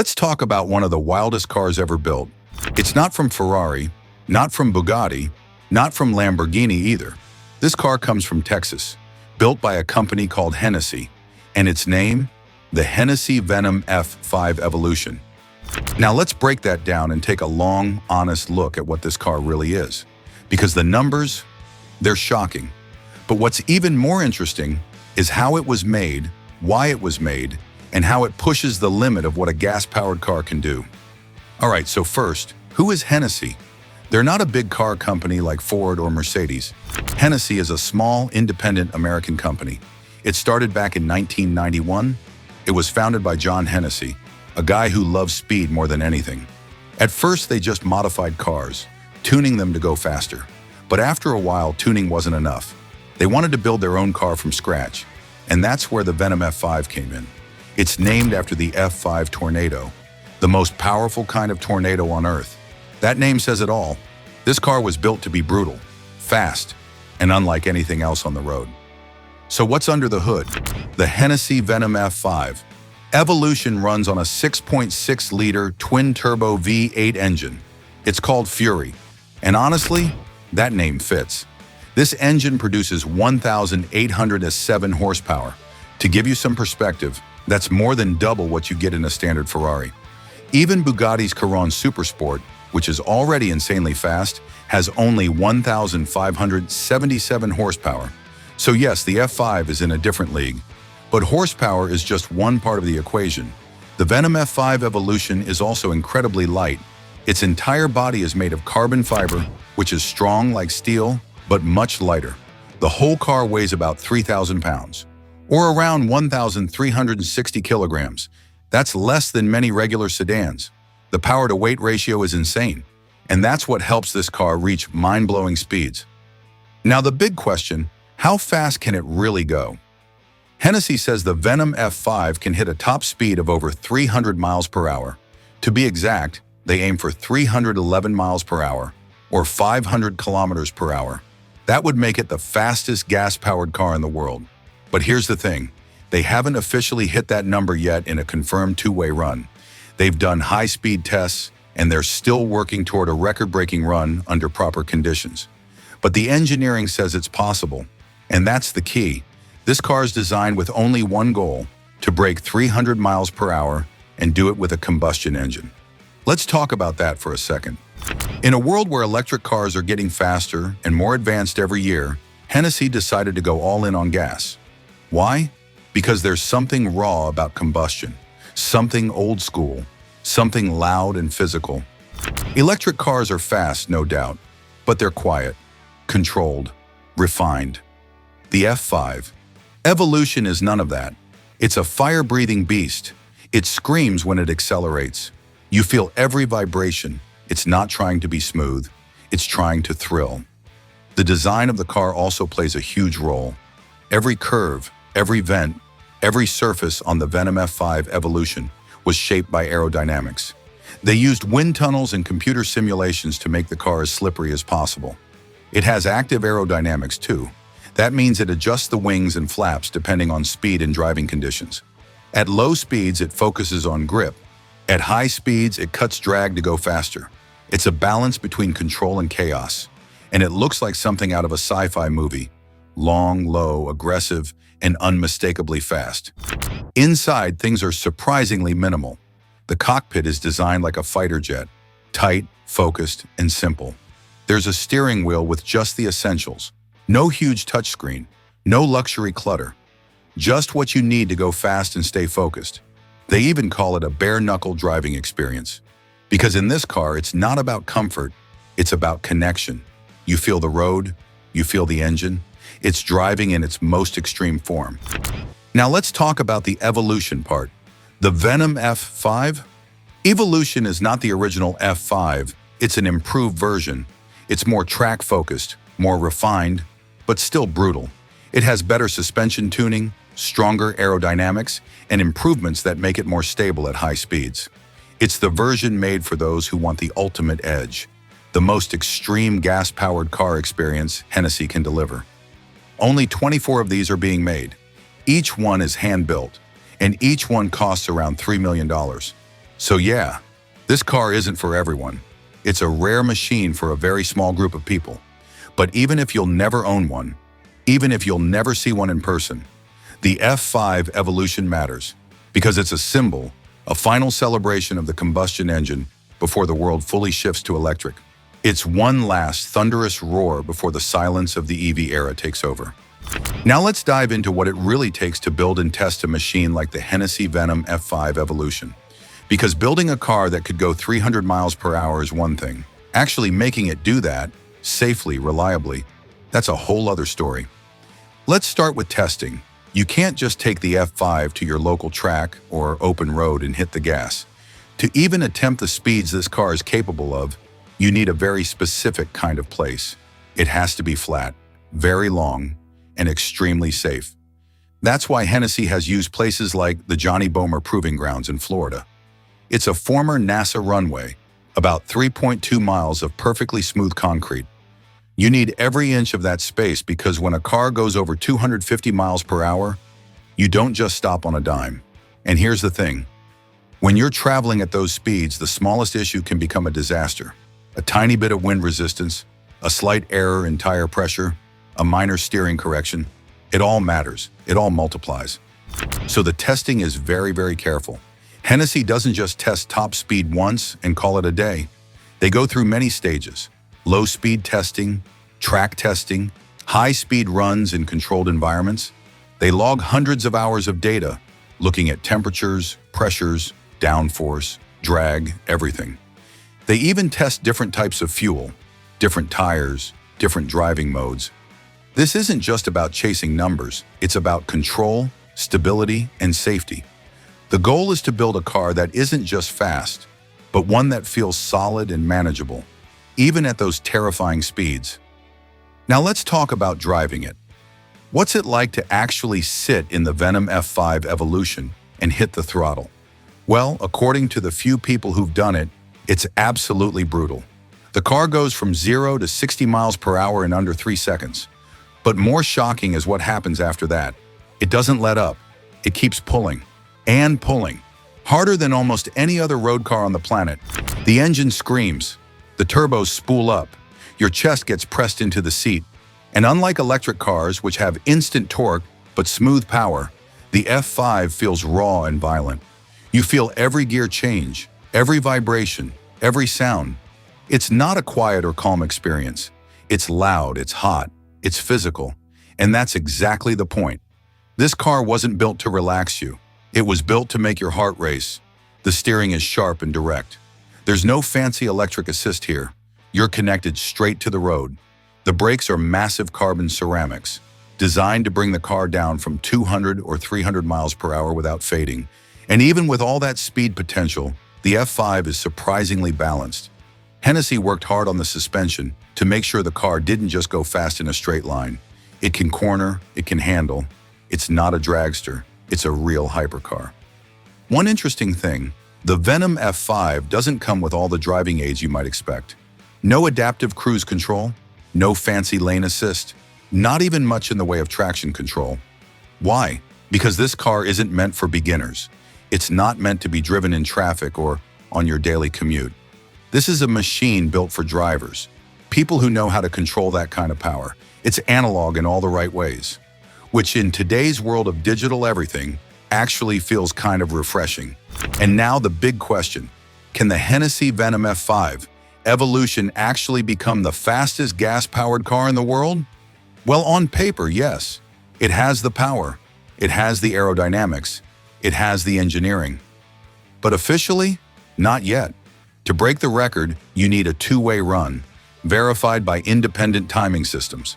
Let's talk about one of the wildest cars ever built. It's not from Ferrari, not from Bugatti, not from Lamborghini either. This car comes from Texas, built by a company called Hennessy, and its name, the Hennessy Venom F5 Evolution. Now let's break that down and take a long, honest look at what this car really is. Because the numbers, they're shocking. But what's even more interesting is how it was made, why it was made, and how it pushes the limit of what a gas-powered car can do. All right, so first, who is Hennessy? They're not a big car company like Ford or Mercedes. Hennessy is a small, independent American company. It started back in 1991. It was founded by John Hennessy, a guy who loves speed more than anything. At first, they just modified cars, tuning them to go faster. But after a while, tuning wasn't enough. They wanted to build their own car from scratch, and that's where the Venom F5 came in. It's named after the F5 tornado, the most powerful kind of tornado on Earth. That name says it all. This car was built to be brutal, fast, and unlike anything else on the road. So what's under the hood? The Hennessy Venom F5 Evolution runs on a 6.6-liter twin-turbo V8 engine. It's called Fury, and honestly, that name fits. This engine produces 1,807 horsepower. To give you some perspective, that's more than double what you get in a standard Ferrari. Even Bugatti's Chiron Supersport, which is already insanely fast, has only 1,577 horsepower. So yes, the F5 is in a different league. But horsepower is just one part of the equation. The Venom F5 Evolution is also incredibly light. Its entire body is made of carbon fiber, which is strong like steel, but much lighter. The whole car weighs about 3,000 pounds, or around 1,360 kilograms. That's less than many regular sedans. The power-to-weight ratio is insane, and that's what helps this car reach mind-blowing speeds. Now the big question, how fast can it really go? Hennessy says the Venom F5 can hit a top speed of over 300 miles per hour. To be exact, they aim for 311 miles per hour, or 500 kilometers per hour. That would make it the fastest gas-powered car in the world. But here's the thing, they haven't officially hit that number yet in a confirmed two-way run. They've done high-speed tests, and they're still working toward a record-breaking run under proper conditions. But the engineering says it's possible, and that's the key. This car is designed with only one goal, to break 300 miles per hour and do it with a combustion engine. Let's talk about that for a second. In a world where electric cars are getting faster and more advanced every year, Hennessy decided to go all in on gas. Why? Because there's something raw about combustion, something old school, something loud and physical. Electric cars are fast, no doubt, but they're quiet, controlled, refined. The F5 Evolution is none of that. It's a fire-breathing beast. It screams when it accelerates. You feel every vibration. It's not trying to be smooth. It's trying to thrill. The design of the car also plays a huge role. Every curve, every vent, every surface on the Venom F5 Evolution was shaped by aerodynamics. They used wind tunnels and computer simulations to make the car as slippery as possible. It has active aerodynamics too. That means it adjusts the wings and flaps depending on speed and driving conditions. At low speeds, it focuses on grip. At high speeds, it cuts drag to go faster. It's a balance between control and chaos, and it looks like something out of a sci-fi movie. Long, low, aggressive, and unmistakably fast. Inside, things are surprisingly minimal. The cockpit is designed like a fighter jet, tight, focused, and simple. There's a steering wheel with just the essentials. No huge touchscreen, no luxury clutter. Just what you need to go fast and stay focused. They even call it a bare-knuckle driving experience. Because in this car, it's not about comfort, it's about connection. You feel the road, you feel the engine. It's driving in its most extreme form. Now let's talk about the evolution part. The Venom F5? Evolution is not the original F5, it's an improved version. It's more track-focused, more refined, but still brutal. It has better suspension tuning, stronger aerodynamics, and improvements that make it more stable at high speeds. It's the version made for those who want the ultimate edge, the most extreme gas-powered car experience Hennessy can deliver. Only 24 of these are being made. Each one is hand-built, and each one costs around $3 million. So yeah, this car isn't for everyone. It's a rare machine for a very small group of people. But even if you'll never own one, even if you'll never see one in person, the F5 Evolution matters because it's a symbol, a final celebration of the combustion engine before the world fully shifts to electric. It's one last thunderous roar before the silence of the EV era takes over. Now let's dive into what it really takes to build and test a machine like the Hennessy Venom F5 Evolution. Because building a car that could go 300 miles per hour is one thing. Actually making it do that, safely, reliably, that's a whole other story. Let's start with testing. You can't just take the F5 to your local track or open road and hit the gas. To even attempt the speeds this car is capable of, you need a very specific kind of place. It has to be flat, very long, and extremely safe. That's why Hennessy has used places like the Johnny Bomer Proving Grounds in Florida. It's a former NASA runway, about 3.2 miles of perfectly smooth concrete. You need every inch of that space because when a car goes over 250 miles per hour, you don't just stop on a dime. And here's the thing. When you're traveling at those speeds, the smallest issue can become a disaster. A tiny bit of wind resistance, a slight error in tire pressure, a minor steering correction. It all matters. It all multiplies. So the testing is very, very careful. Hennessy doesn't just test top speed once and call it a day. They go through many stages: low-speed testing, track testing, high-speed runs in controlled environments. They log hundreds of hours of data, looking at temperatures, pressures, downforce, drag, everything. They even test different types of fuel, different tires, different driving modes. This isn't just about chasing numbers, it's about control, stability, and safety. The goal is to build a car that isn't just fast, but one that feels solid and manageable, even at those terrifying speeds. Now let's talk about driving it. What's it like to actually sit in the Venom F5 Evolution and hit the throttle? Well, according to the few people who've done it, it's absolutely brutal. The car goes from 0 to 60 miles per hour in under 3 seconds. But more shocking is what happens after that. It doesn't let up. It keeps pulling. And pulling, harder than almost any other road car on the planet. The engine screams, the turbos spool up, your chest gets pressed into the seat, and unlike electric cars, which have instant torque but smooth power, the F5 feels raw and violent. You feel every gear change, every vibration, every sound. It's not a quiet or calm experience. It's loud, it's hot, it's physical, and that's exactly the point. This car wasn't built to relax you. It was built to make your heart race. The steering is sharp and direct. There's no fancy electric assist here. You're connected straight to the road. The brakes are massive carbon ceramics, designed to bring the car down from 200 or 300 miles per hour without fading. And even with all that speed potential, the F5 is surprisingly balanced. Hennessy worked hard on the suspension to make sure the car didn't just go fast in a straight line. It can corner, it can handle. It's not a dragster. It's a real hypercar. One interesting thing, the Venom F5 doesn't come with all the driving aids you might expect. No adaptive cruise control, no fancy lane assist, not even much in the way of traction control. Why? Because this car isn't meant for beginners. It's not meant to be driven in traffic or on your daily commute. This is a machine built for drivers, people who know how to control that kind of power. It's analog in all the right ways, which in today's world of digital everything actually feels kind of refreshing. And now the big question, can the Hennessy Venom F5 Evolution actually become the fastest gas-powered car in the world? Well, on paper, yes. It has the power, it has the aerodynamics, it has the engineering. But officially, not yet. To break the record, you need a two-way run, verified by independent timing systems.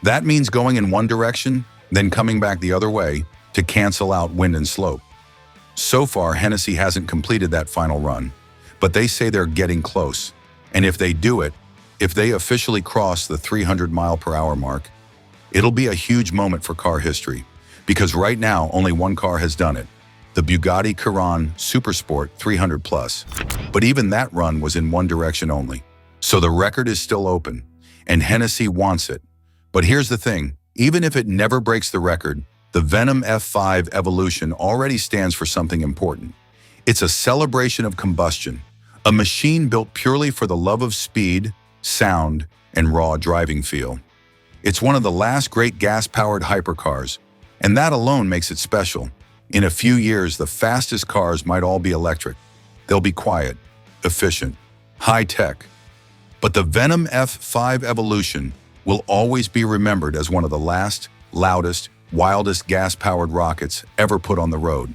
That means going in one direction, then coming back the other way to cancel out wind and slope. So far, Hennessy hasn't completed that final run, but they say they're getting close. And if they do it, if they officially cross the 300 mile per hour mark, it'll be a huge moment for car history, because right now only one car has done it, the Bugatti Chiron Supersport 300 Plus. But even that run was in one direction only. So the record is still open, and Hennessy wants it. But here's the thing, even if it never breaks the record, the Venom F5 Evolution already stands for something important. It's a celebration of combustion, a machine built purely for the love of speed, sound, and raw driving feel. It's one of the last great gas-powered hypercars, and that alone makes it special. In a few years, the fastest cars might all be electric. They'll be quiet, efficient, high-tech. But the Venom F5 Evolution will always be remembered as one of the last, loudest, wildest gas-powered rockets ever put on the road.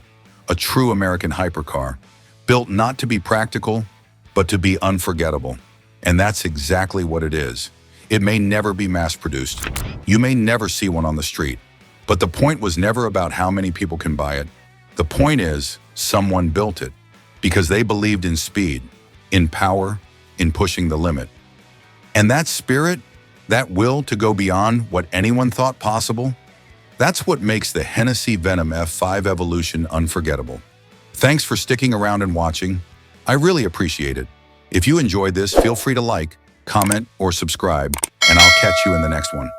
A true American hypercar, built not to be practical, but to be unforgettable. And that's exactly what it is. It may never be mass-produced. You may never see one on the street. But the point was never about how many people can buy it. The point is, someone built it because they believed in speed, in power, in pushing the limit. And that spirit, that will to go beyond what anyone thought possible, that's what makes the Hennessy Venom F5 Evolution unforgettable. Thanks for sticking around and watching. I really appreciate it. If you enjoyed this, feel free to like, comment, or subscribe, and I'll catch you in the next one.